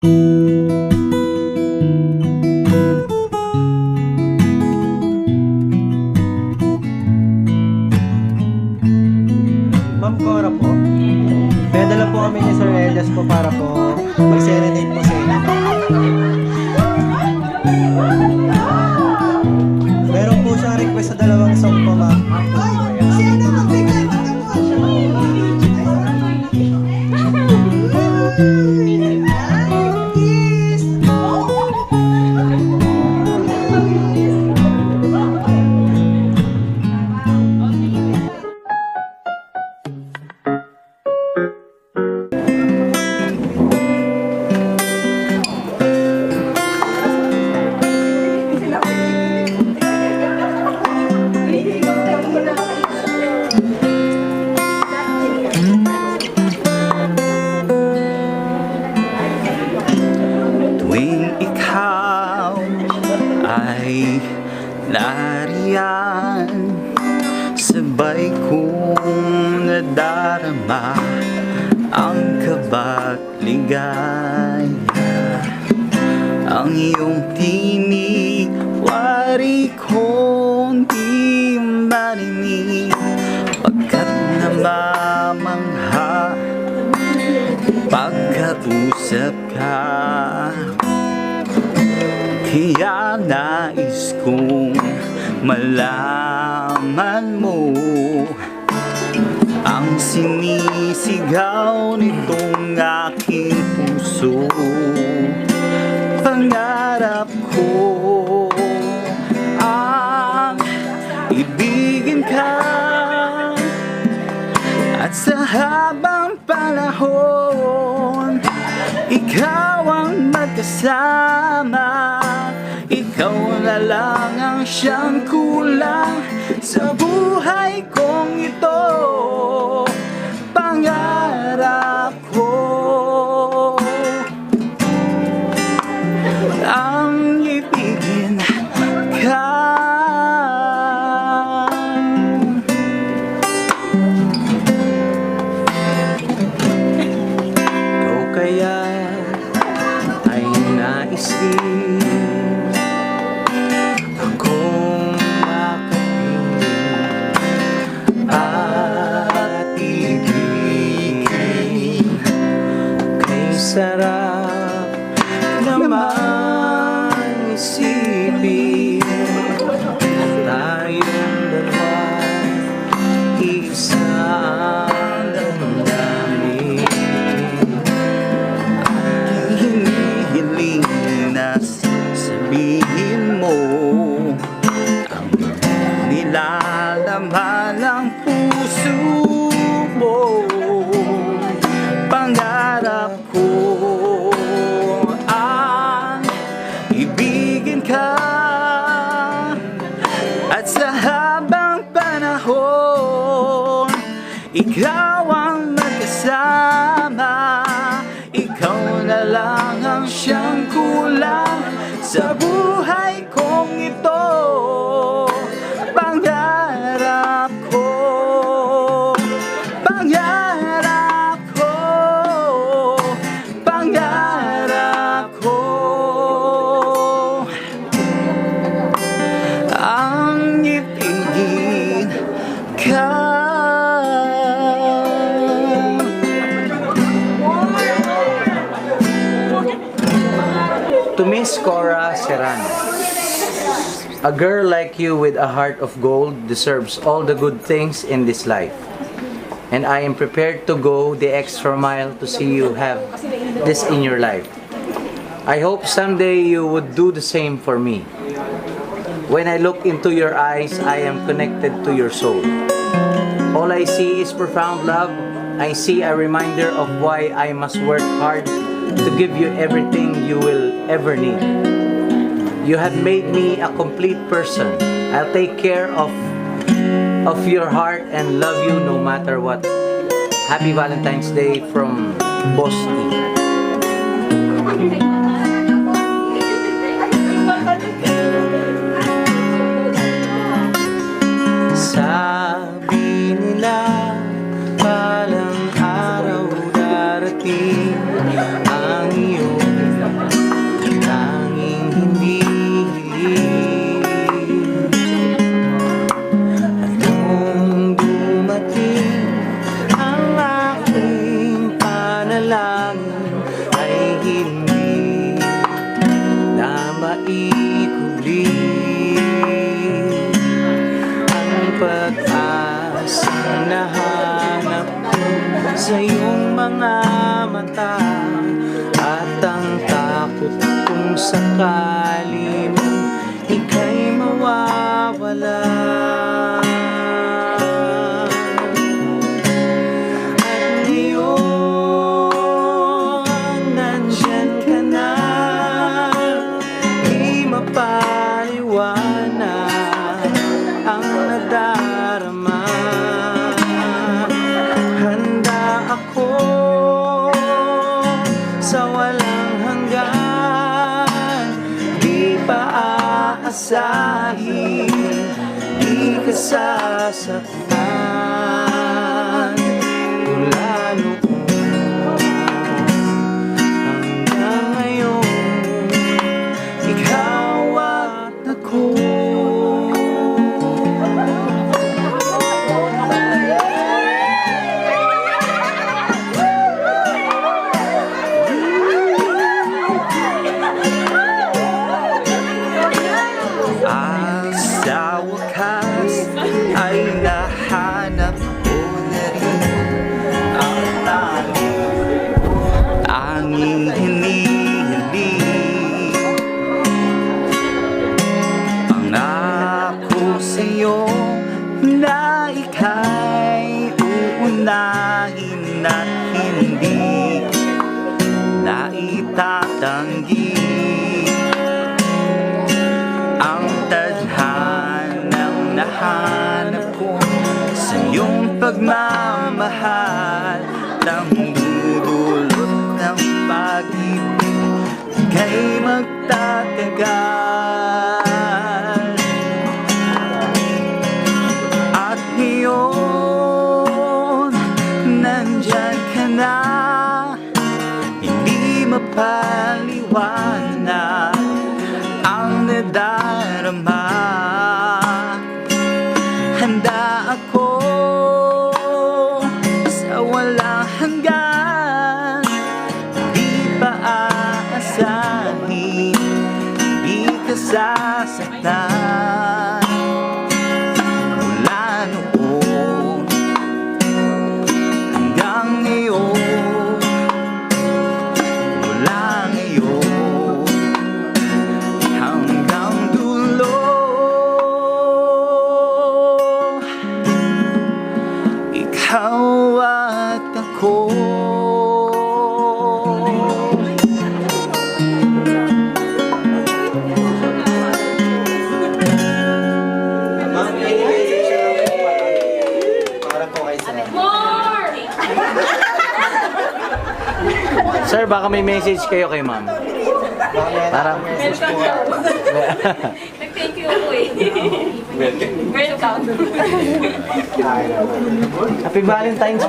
Ma'am Cora po, pinadala po kami ni Sir Elias po para po mag-serenade po sa inyo. Meron po siyang request sa dalawang song po, ma'am. Tuwing ikaw ay nariyan, sabay kong nadarama ang kaba't ligaya. Ang iyong tinig, wari kong di marinig, pagkat namamangha pagkausap ka. Kaya nais kong malaman mo ang sinisigaw nitong aking puso. Pangarap ko ang ibigin ka, at sa habang panahon ikaw ang magkasama. Ikaw na lang ang siyang kulang sa buhay kong ito. Pangarap ko ang ibigin ka. Ikaw kaya ay nais din akong makapiling at ibigin. Kay sarap naman isipin tayong dalawa, isang damdamin. Hinihiling na sabihin mo ang nilalaman ng puso mo. Pangarap ko ang ibigin ka, at sa habang panahon ikaw ang magkasama. Ikaw na lang ang siyang kulang sa buhay kong ito. Pangarap ko, pangarap ko, pangarap ko ang ibigin ka. To Miss Cora Serrano, a girl like you with a heart of gold deserves all the good things in this life. And I am prepared to go the extra mile to see you have this in your life. I hope someday you would do the same for me. When I look into your eyes, I am connected to your soul. All I see is profound love. I see a reminder of why I must work hard to give you everything you will ever need. You have made me a complete person. I'll take care of your heart and love you no matter what. Happy Valentine's Day from Boss E. Sabi nila palang araw darating ang iyong ang takot kung sakali mo ika'y mawawala. At ngayon, nandyan ka na, di mapaliwanag ang nadarama. Handa ako sa walang hanggan, di pa aasahin, di ka sasaktan. Mula noon hanggang ngayon, ikaw at ako. Sa wakas ay nahanap ko na rin ang tanging hinihiling. Pangako sa'yo na ika'y uunahin at hindi na itatanggi ang tadhanang nahanap ko sa iyong pagmamahal. Nang dudulot ng pag-ibig kay magtatagal. At ngayon, nandyan ka na, hindi mapaliwanag ang nadarama. Handa ako sa walang hanggan, di pa aasahin, di ka sasaktan. Mula noon hanggang ngayon, mula ngayon hanggang dulo, ikaw at ako. Ma'am, may message siya lang po para po kay sir. Sir, baka may message kayo kay ma'am. Baka may Parang message po nga. Nag-thank you ako eh. Welcome. Ay, Happy Valentine's